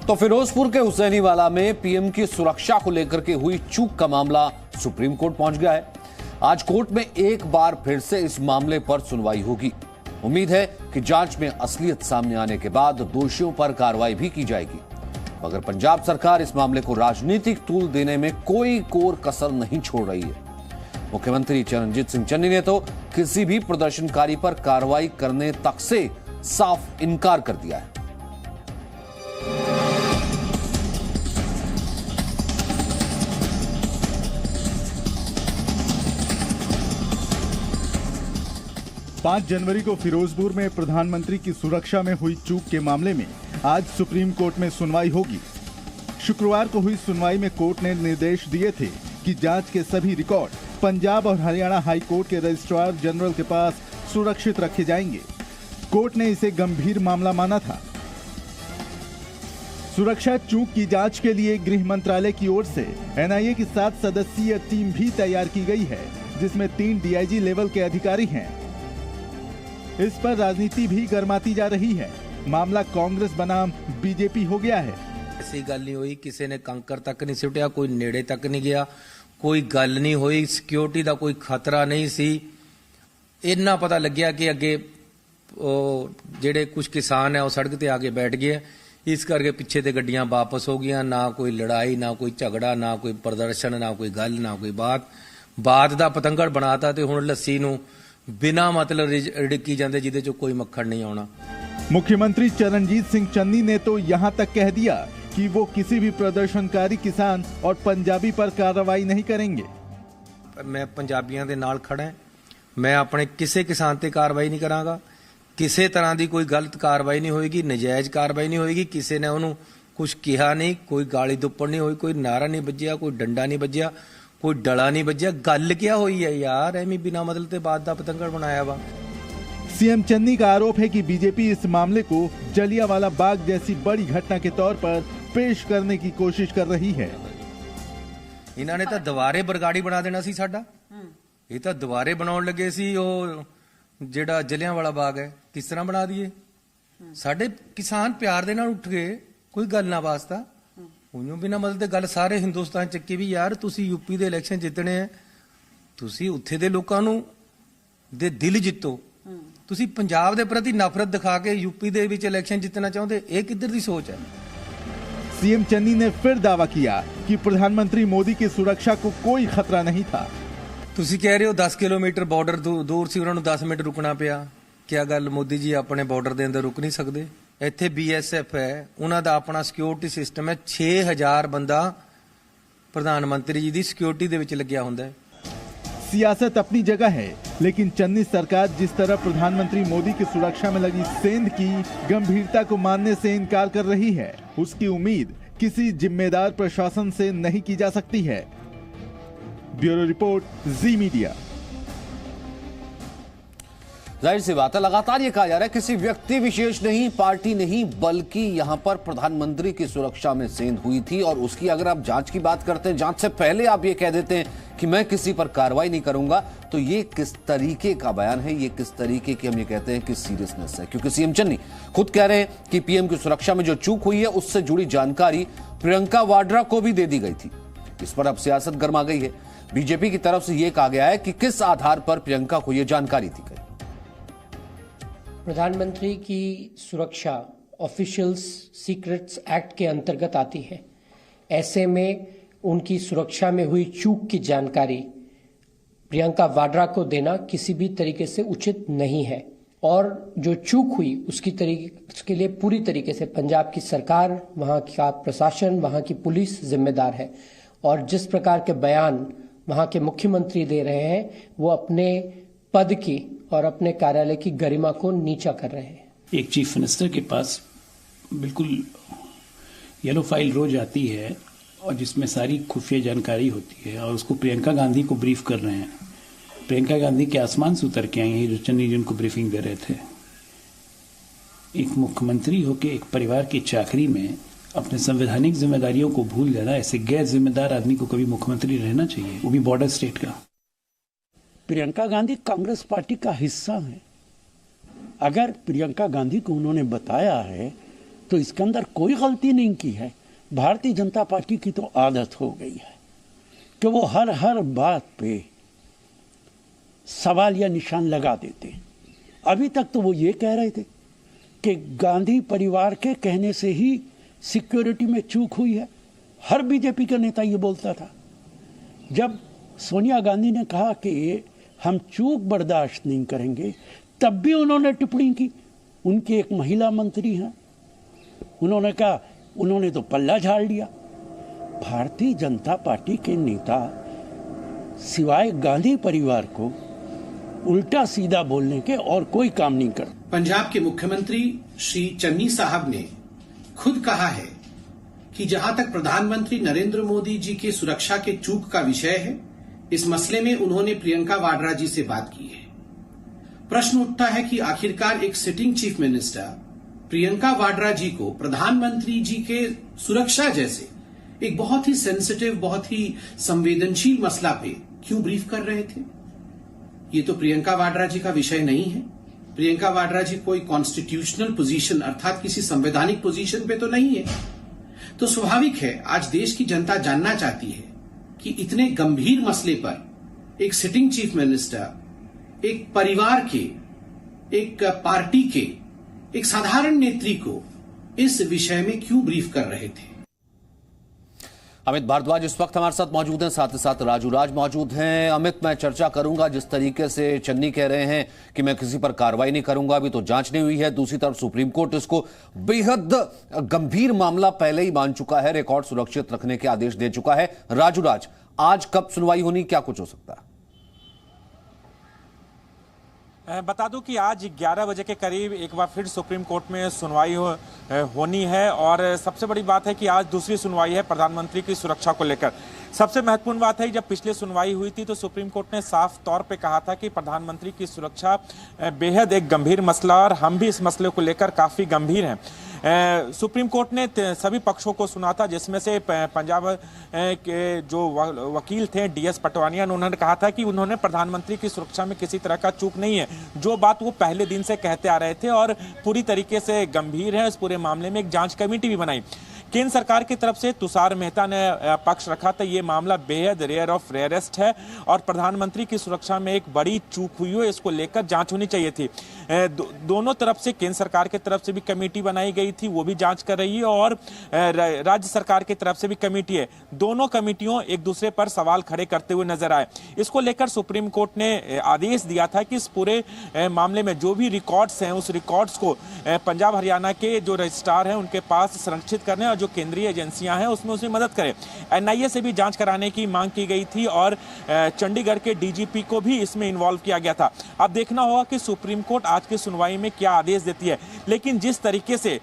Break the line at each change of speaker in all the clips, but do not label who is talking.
तो फिरोजपुर के हुसैनीवाला में पीएम की सुरक्षा को लेकर के हुई चूक का मामला सुप्रीम कोर्ट पहुंच गया है। आज कोर्ट में एक बार फिर से इस मामले पर सुनवाई होगी। उम्मीद है कि जांच में असलियत सामने आने के बाद दोषियों पर कार्रवाई भी की जाएगी, मगर पंजाब सरकार इस मामले को राजनीतिक तूल देने में कोई कोर कसर नहीं छोड़ रही है। मुख्यमंत्री चरणजीत सिंह चन्नी ने तो किसी भी प्रदर्शनकारी पर कार्रवाई करने तक से साफ इनकार कर दिया है।
पांच जनवरी को फिरोजपुर में प्रधानमंत्री की सुरक्षा में हुई चूक के मामले में आज सुप्रीम कोर्ट में सुनवाई होगी। शुक्रवार को हुई सुनवाई में कोर्ट ने निर्देश दिए थे कि जांच के सभी रिकॉर्ड पंजाब और हरियाणा हाई कोर्ट के रजिस्ट्रार जनरल के पास सुरक्षित रखे जाएंगे। कोर्ट ने इसे गंभीर मामला माना था। सुरक्षा चूक की जांच के लिए गृह मंत्रालय की ओर से एनआईए की 7 सदस्यीय टीम भी तैयार की गई है, जिसमें 3 डीआईजी लेवल के अधिकारी हैं। इस पर राजनीति भी गर्माती जा रही है। मामला कांग्रेस बनाम बीजेपी हो गया है।
ऐसी गल नहीं हुई, किसी ने कंकर तक नहीं सुटिया, कोई नेड़े तक नहीं गया, कोई गल नहीं हुई, सिक्योरिटी का कोई खतरा नहीं सी। इन्ना पता लग्या कि अगे जेडे कुछ किसान है वो सड़क ते आके बैठ गए, इस करके पिछे ते गड्डियां वापस हो गई। ना कोई लड़ाई, ना कोई झगड़ा, ना कोई प्रदर्शन, ना कोई गल, ना कोई बात दा पतंगड़ बनाता ते हुण लस्सी नूं बिना मतलब रिड़की जाते जिदे चो कोई मक्खन नहीं आना।
मुख्यमंत्री चरणजीत सिंह चन्नी ने तो यहाँ तक कह दिया कि वो किसी भी प्रदर्शनकारी किसान और पंजाबी पर कार्रवाई नहीं करेंगे।
मैं पंजाबियों के नाल खड़ा है, मैं अपने किसी किसान ते कार्रवाई नहीं करांगा। किसी तरह की कोई गलत कार्रवाई नहीं होगी, नजायज कार्रवाई नहीं होगी। किसी ने उन्होंने कुछ कहा नहीं, कोई गाली दुप्पड़ नहीं हुई, कोई नारा नहीं बजिया, कोई डंडा नहीं बजिया, कोई डला नहीं बजिया। गल क्या हुई है यार, एवं बिना मतलब ते बात दा पतंगड़ बनाया वा।
सीएम चन्नी का आरोप है कि बीजेपी इस मामले को जलियांवाला बाग जैसी बड़ी घटना के तौर पर पेश करने की कोशिश कर रही है।
इन्होंने तो दोबारे बरगाड़ी बना देना सी साडा। ये तो दोबारे बनाउण लगे सी ओ जेड़ा जलियांवाला बाग है, किस तरह बना दिए। साडे किसान प्यार दे नाल उठ गए, कोई गल ना वास्ता। उन्होंने बिना मतलब गल सारे हिंदुस्तान चक्की भी यार तुसी यूपी दे इलेक्शन जितने हैं, तुसी उत्थे दे लोकां नूं दे दिल जितो। तुसी पंजाब दे प्रति नफरत दिखा के यूपी दे विच इलेक्शन जितना चाहते, ये किधर दी सोच है।
सीएम चन्नी ने फिर दावा किया कि प्रधानमंत्री मोदी की सुरक्षा को कोई खतरा नहीं था।
तुसी कह रहे हो 10 किलोमीटर बॉर्डर दूर सी, उन्होंने 10 मिनट रुकना पिया। क्या गल मोदी जी अपने बॉर्डर के अंदर रुक नहीं सकते? ਇੱਥੇ BSF ਹੈ, ਉਹਨਾਂ ਦਾ ਆਪਣਾ ਸਿਕਿਉਰਿਟੀ ਸਿਸਟਮ ਹੈ। 6000 ਬੰਦਾ ਪ੍ਰਧਾਨ ਮੰਤਰੀ ਜੀ ਦੀ ਸਿਕਿਉਰਿਟੀ ਦੇ ਵਿੱਚ ਲੱਗਿਆ ਹੁੰਦਾ ਹੈ।
सियासत अपनी जगह है, लेकिन चन्नी सरकार जिस तरह प्रधानमंत्री मोदी की सुरक्षा में लगी सेंध की गंभीरता को मानने से इनकार कर रही है, उसकी उम्मीद किसी जिम्मेदार प्रशासन से नहीं की जा सकती है। ब्यूरो रिपोर्ट, जी मीडिया।
जाहिर सी बात है, लगातार ये कहा जा रहा है किसी व्यक्ति विशेष नहीं, पार्टी नहीं, बल्कि यहां पर प्रधानमंत्री की सुरक्षा में सेंध हुई थी। और उसकी अगर आप जांच की बात करते हैं, जांच से पहले आप ये कह देते हैं कि मैं किसी पर कार्रवाई नहीं करूंगा, तो ये किस तरीके का बयान है, ये किस तरीके की हम ये कहते हैं कि सीरियसनेस है। क्योंकि सीएम चन्नी खुद कह रहे हैं कि पीएम की सुरक्षा में जो चूक हुई है उससे जुड़ी जानकारी प्रियंका वाड्रा को भी दे दी गई थी। इस पर अब सियासत गर्मा गई है। बीजेपी की तरफ से यह कहा गया है कि किस आधार पर प्रियंका को यह जानकारी दी गई।
प्रधानमंत्री की सुरक्षा ऑफिशियल्स सीक्रेट्स एक्ट के अंतर्गत आती है। ऐसे में उनकी सुरक्षा में हुई चूक की जानकारी प्रियंका वाड्रा को देना किसी भी तरीके से उचित नहीं है। और जो चूक हुई उसके लिए पूरी तरीके से पंजाब की सरकार, वहां का प्रशासन, वहां की पुलिस जिम्मेदार है। और जिस प्रकार के बयान वहां के मुख्यमंत्री दे रहे हैं, वो अपने पद की और अपने कार्यालय की गरिमा को नीचा कर रहे हैं।
एक चीफ मिनिस्टर के पास बिल्कुल येलो फाइल रोज आती है और जिसमें सारी खुफिया जानकारी होती है, और उसको प्रियंका गांधी को ब्रीफ कर रहे हैं। प्रियंका गांधी के आसमान से उतर के आई हैं जो चन्नी जी उनको ब्रीफिंग दे रहे थे। एक मुख्यमंत्री होकर एक परिवार की चाकरी में अपने संवैधानिक जिम्मेदारियों को भूल जाना, ऐसे गैर जिम्मेदार आदमी को कभी मुख्यमंत्री रहना चाहिए, वो भी बॉर्डर स्टेट का।
प्रियंका गांधी कांग्रेस पार्टी का हिस्सा है। अगर प्रियंका गांधी को उन्होंने बताया है तो इसके अंदर कोई गलती नहीं की है। भारतीय जनता पार्टी की तो आदत हो गई है कि वो हर बात पे सवाल या निशान लगा देते हैं। अभी तक तो वो ये कह रहे थे कि गांधी परिवार के कहने से ही सिक्योरिटी में चूक हुई है। हर बीजेपी का नेता ये बोलता था। जब सोनिया गांधी ने कहा कि हम चूक बर्दाश्त नहीं करेंगे, तब भी उन्होंने टिप्पणी की। उनकी एक महिला मंत्री हैं, उन्होंने कहा, उन्होंने तो पल्ला झाड़ लिया। भारतीय जनता पार्टी के नेता सिवाय गांधी परिवार को उल्टा सीधा बोलने के और कोई काम नहीं करते।
पंजाब के मुख्यमंत्री श्री चन्नी साहब ने खुद कहा है कि जहां तक प्रधानमंत्री नरेंद्र मोदी जी के सुरक्षा के चूक का विषय है, इस मसले में उन्होंने प्रियंका वाड्रा जी से बात की है। प्रश्न उठता है कि आखिरकार एक sitting chief minister Priyanka Vadra ji को प्रधानमंत्री जी के सुरक्षा जैसे एक बहुत ही सेंसिटिव, बहुत ही संवेदनशील मसला पे क्यों ब्रीफ कर रहे थे? ये तो प्रियंका वाड्रा जी का विषय नहीं है। प्रियंका वाड्रा जी कोई कॉन्स्टिट्यूशनल पोजीशन अर्थात किसी संवैधानिक पोजीशन पे तो नहीं है। तो स्वाभाविक है आज देश की जनता जानना चाहती है कि इतने गंभीर मसले पर एक सिटिंग चीफ मिनिस्टर, एक परिवार के, एक पार्टी के, एक साधारण नेत्री को इस विषय में क्यों ब्रीफ कर रहे थे।
अमित भारद्वाज इस वक्त हमारे साथ मौजूद हैं, साथ ही साथ राजू राज मौजूद हैं। अमित, मैं चर्चा करूंगा जिस तरीके से चन्नी कह रहे हैं कि मैं किसी पर कार्रवाई नहीं करूंगा, अभी तो जांच नहीं हुई है। दूसरी तरफ सुप्रीम कोर्ट इसको बेहद गंभीर मामला पहले ही मान चुका है, रिकॉर्ड सुरक्षित रखने के आदेश दे चुका है। राजू राज, आज कब सुनवाई होनी, क्या कुछ हो सकता है?
बता दूं कि आज 11 बजे के करीब एक बार फिर सुप्रीम कोर्ट में सुनवाई होनी है और सबसे बड़ी बात है कि आज दूसरी सुनवाई है प्रधानमंत्री की सुरक्षा को लेकर। सबसे महत्वपूर्ण बात है, जब पिछली सुनवाई हुई थी तो सुप्रीम कोर्ट ने साफ तौर पे कहा था कि प्रधानमंत्री की सुरक्षा बेहद एक गंभीर मसला और हम भी इस मसले को लेकर काफ़ी गंभीर हैं। सुप्रीम कोर्ट ने सभी पक्षों को सुना था, जिसमें से पंजाब के जो वकील थे DS पटवानिया, उन्होंने कहा था कि उन्होंने प्रधानमंत्री की सुरक्षा में किसी तरह का चूक नहीं है, जो बात वो पहले दिन से कहते आ रहे थे और पूरी तरीके से गंभीर है। इस पूरे मामले में एक जांच कमेटी भी बनाई। केंद्र सरकार की तरफ से तुषार मेहता ने पक्ष रखा था ये मामला बेहद रेयर ऑफ रेयरेस्ट है और प्रधानमंत्री की सुरक्षा में एक बड़ी चूक हुई है, इसको लेकर जांच होनी चाहिए थी। दोनों तरफ से, केंद्र सरकार की तरफ से भी कमेटी बनाई गई थी, वो भी जांच कर रही है और राज्य सरकार की तरफ से भी कमेटी है। दोनों कमेटियों एक दूसरे पर सवाल खड़े करते हुए नजर आए। इसको लेकर सुप्रीम कोर्ट ने आदेश दिया था कि इस पूरे मामले में जो भी रिकॉर्ड्स हैं उस रिकॉर्ड्स को पंजाब हरियाणा के जो रजिस्ट्रार हैं उनके पास संरक्षित करने, जो केंद्रीय एजेंसियां हैं उसमें उसमें मदद करें। NIA से भी जांच कराने की मांग की गई थी और चंडीगढ़ के DGP को भी इसमें इन्वॉल्व किया गया था। अब देखना होगा कि सुप्रीम कोर्ट आज की सुनवाई में क्या आदेश देती है। लेकिन जिस तरीके से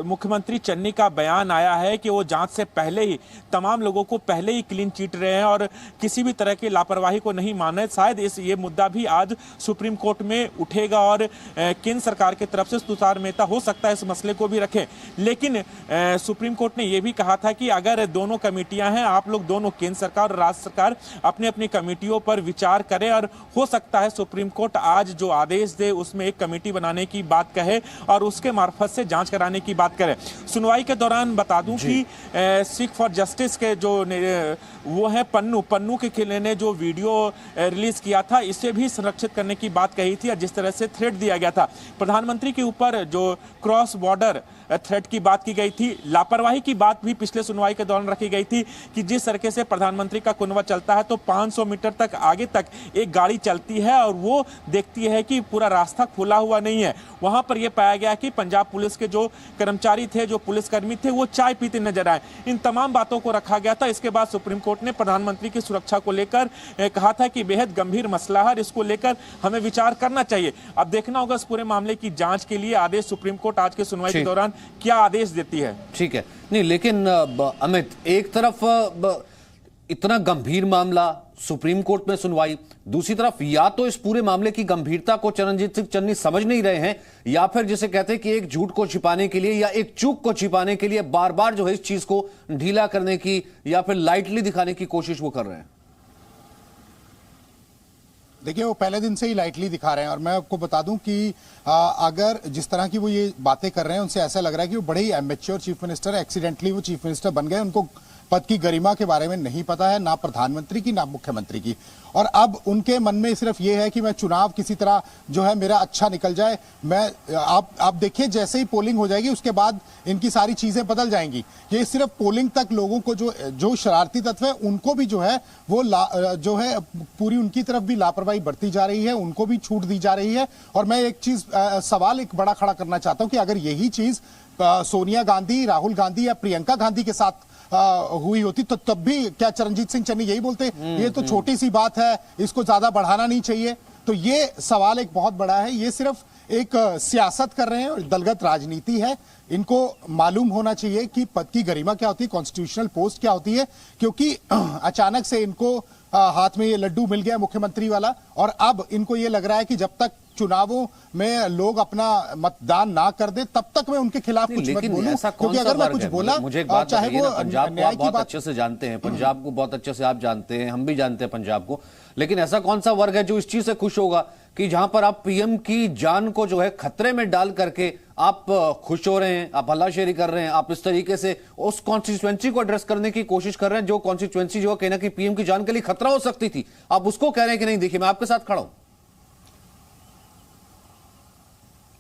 मुख्यमंत्री चन्नी का बयान आया है कि वो जांच से पहले ही तमाम लोगों को पहले ही क्लीन चिट रहे हैं और किसी भी तरह की लापरवाही को नहीं मान रहे, शायद ये मुद्दा भी आज सुप्रीम कोर्ट में उठेगा और केंद्र सरकार की तरफ से तुषार मेहता हो सकता है इस मसले को भी रखें। लेकिन सुप्रीम कोर्ट ने यह भी कहा था कि अगर दोनों कमेटियां हैं, आप लोग दोनों केंद्र सरकार और राज्य सरकार अपनी अपनी कमेटियों पर विचार करें और हो सकता है सुप्रीम कोर्ट आज जो आदेश दे उसमें एक कमेटी बनाने की बात कहे और उसके मार्फत से जांच कराने की बात करे। सुनवाई के दौरान बता दूं कि सिख फॉर जस्टिस के जो वो है पन्नू के खिलाफ ने जो वीडियो रिलीज किया था, इसे भी संरक्षित करने की बात कही थी और जिस तरह से थ्रेट दिया गया था प्रधानमंत्री के ऊपर, जो क्रॉस बॉर्डर थ्रेट की बात की गई थी, लापरवाही की बात भी पिछले सुनवाई के दौरान रखी गई थी कि जिस तरीके से प्रधानमंत्री का कुनवा चलता है तो 500 मीटर तक आगे तक एक गाड़ी चलती है और वो देखती है कि पूरा रास्ता खुला हुआ नहीं है। वहां पर यह पाया गया कि पंजाब पुलिस के जो कर्मचारी थे, जो पुलिसकर्मी थे, वो चाय पीते नजर आए। इन तमाम बातों को रखा गया था। इसके बाद सुप्रीम कोर्ट ने प्रधानमंत्री की सुरक्षा को लेकर कहा था कि बेहद गंभीर मसला है, इसको लेकर हमें विचार करना चाहिए। अब देखना होगा इस पूरे मामले की जांच के लिए आदेश सुप्रीम कोर्ट आज के सुनवाई के दौरान क्या आदेश देती है।
ठीक है, नहीं लेकिन अमित, एक तरफ इतना गंभीर मामला, सुप्रीम कोर्ट में सुनवाई, दूसरी तरफ या तो इस पूरे मामले की गंभीरता को चरणजीत सिंह चन्नी समझ नहीं रहे हैं या फिर जिसे कहते हैं कि एक झूठ को छिपाने के लिए या एक चूक को छिपाने के लिए बार बार जो है इस चीज को ढीला करने की या फिर लाइटली दिखाने की कोशिश वो कर रहे हैं।
देखिए वो पहले दिन से ही लाइटली दिखा रहे हैं और मैं आपको बता दूं कि अगर जिस तरह की वो ये बातें कर रहे हैं उनसे ऐसा लग रहा है कि वो बड़े ही एमेच्योर चीफ मिनिस्टर है, एक्सीडेंटली वो चीफ मिनिस्टर बन गए, उनको पद की गरिमा के बारे में नहीं पता है, ना प्रधानमंत्री की ना मुख्यमंत्री की। और अब उनके मन में सिर्फ ये है कि मैं चुनाव किसी तरह जो है मेरा अच्छा निकल जाए। मैं आप देखिए जैसे ही पोलिंग हो जाएगी उसके बाद इनकी सारी चीजें बदल जाएंगी। ये सिर्फ पोलिंग तक लोगों को जो शरारती तत्व है उनको भी जो है वो जो है पूरी उनकी तरफ भी लापरवाही बरती जा रही है, उनको भी छूट दी जा रही है। और मैं एक चीज सवाल एक बड़ा खड़ा करना चाहता हूं कि अगर यही चीज सोनिया गांधी, राहुल गांधी या प्रियंका गांधी के साथ हुई होती तो तब भी क्या चरणजीत सिंह चन्नी यही बोलते ये तो छोटी सी बात है, इसको ज्यादा बढ़ाना नहीं चाहिए? तो ये सवाल एक बहुत बड़ा है। ये सिर्फ एक सियासत कर रहे हैं और दलगत राजनीति है। इनको मालूम होना चाहिए कि पद की गरिमा क्या होती है, कॉन्स्टिट्यूशनल पोस्ट क्या होती है, क्योंकि अचानक से इनको हाथ में ये लड्डू मिल गया मुख्यमंत्री वाला और अब इनको ये लग रहा है कि जब तक चुनावों में लोग अपना मतदान ना कर दे तब तक मैं उनके खिलाफ कुछ मत बोलूं, क्योंकि अगर मैं कुछ बोला
मुझे एक बात
चाहे वो
पंजाब को आप बहुत अच्छे से जानते हैं, पंजाब को बहुत अच्छे से आप जानते हैं, हम भी जानते हैं पंजाब को, लेकिन ऐसा कौन सा वर्ग है जो इस चीज से खुश होगा कि जहां पर आप पीएम की जान को जो है खतरे में डाल करके आप खुश हो रहे हैं, आप हल्लाशेरी कर रहे हैं, आप इस तरीके से उस कॉन्स्टिट्यूएंसी को एड्रेस करने की कोशिश कर रहे हैं जो कॉन्स्टिट्यूएंसी जो कहना कि पीएम की जान के लिए खतरा हो सकती थी, आप उसको कह रहे हैं कि नहीं देखिए मैं आपके साथ खड़ा हूं।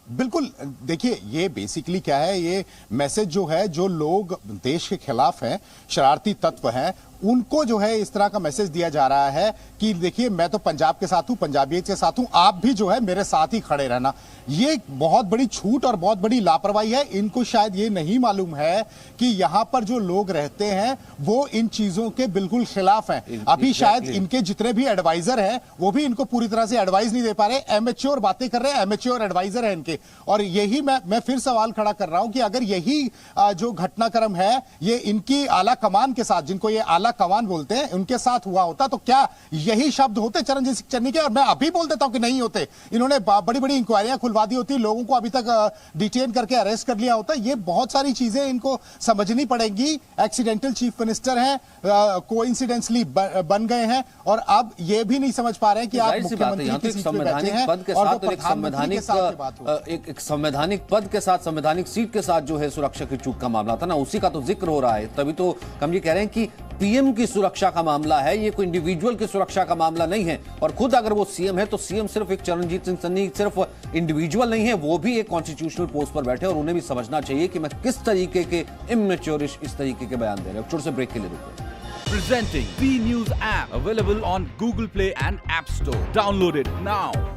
बिल्कुल, देखिए ये बेसिकली क्या है, ये मैसेज जो है जो लोग देश के खिलाफ हैं, शरारती तत्व हैं, उनको जो है इस तरह का मैसेज दिया जा रहा है कि देखिए मैं तो पंजाब के साथ हूं, पंजाबियत के साथ हूं, आप भी जो है मेरे साथ ही खड़े रहना। ये बहुत बड़ी छूट और बहुत बड़ी लापरवाही है। इनको शायद ये नहीं मालूम है कि यहां पर जो लोग रहते हैं वो इन चीजों के बिल्कुल खिलाफ हैं। अभी शायद इनके जितने भी एडवाइजर हैं वो भी इनको पूरी तरह से एडवाइस नहीं दे पा रहे, एमेच्योर बातें कर रहे हैं, एमेच्योर एडवाइजर है इनके। और यही मैं फिर सवाल खड़ा कर रहा हूं कि अगर यही जो घटनाक्रम है ये इनकी आला कमान के साथ, जिनको ये आला कमान बोलते हैं, उनके साथ हुआ होता तो क्या यही शब्द होते चरणजीत सिंह चन्नी के? और मैं अभी बोल देता हूं कि नहीं होते। इन्होंने बड़ी बड़ी इंक्वायरियां खुलवा दी होती, लोगों को अभी तक डिटेन करके अरेस्ट कर लिया होता। ये बहुत सारी चीजें इनको समझनी पड़ेंगी। एक्सीडेंटल चीफ मिनिस्टर हैं, कोइंसिडेंटली बन गए हैं और अब ये भी नहीं समझ पा रहे हैं कि आप मुख्यमंत्री की सीट पे बैठे हैं
पद के
और
साथ एक संवैधानिक पद के साथ संवैधानिक सीट के साथ जो है सुरक्षा की चूक का मामला था ना, उसी का तो जिक्र हो रहा है। तभी तो हम ये कह रहे हैं कि पीएम की सुरक्षा का मामला है, ये कोई इंडिविजुअल की सुरक्षा का मामला नहीं है। और खुद अगर वो सीएम है तो सीएम सिर्फ एक चरणजीत सिंह चन्नी सिर्फ इंडिविजुअल नहीं है, वो भी एक कॉन्स्टिट्यूशनल पोस्ट पर बैठे और उन्हें भी समझना चाहिए कि मैं किस तरीके के इमेच्योरिश इस तरीके के बयान दे रहे हैं। छोटे से ब्रेक के लिए रुकते हैं।
Presenting B News app available on Google Play and App Store. Download it now.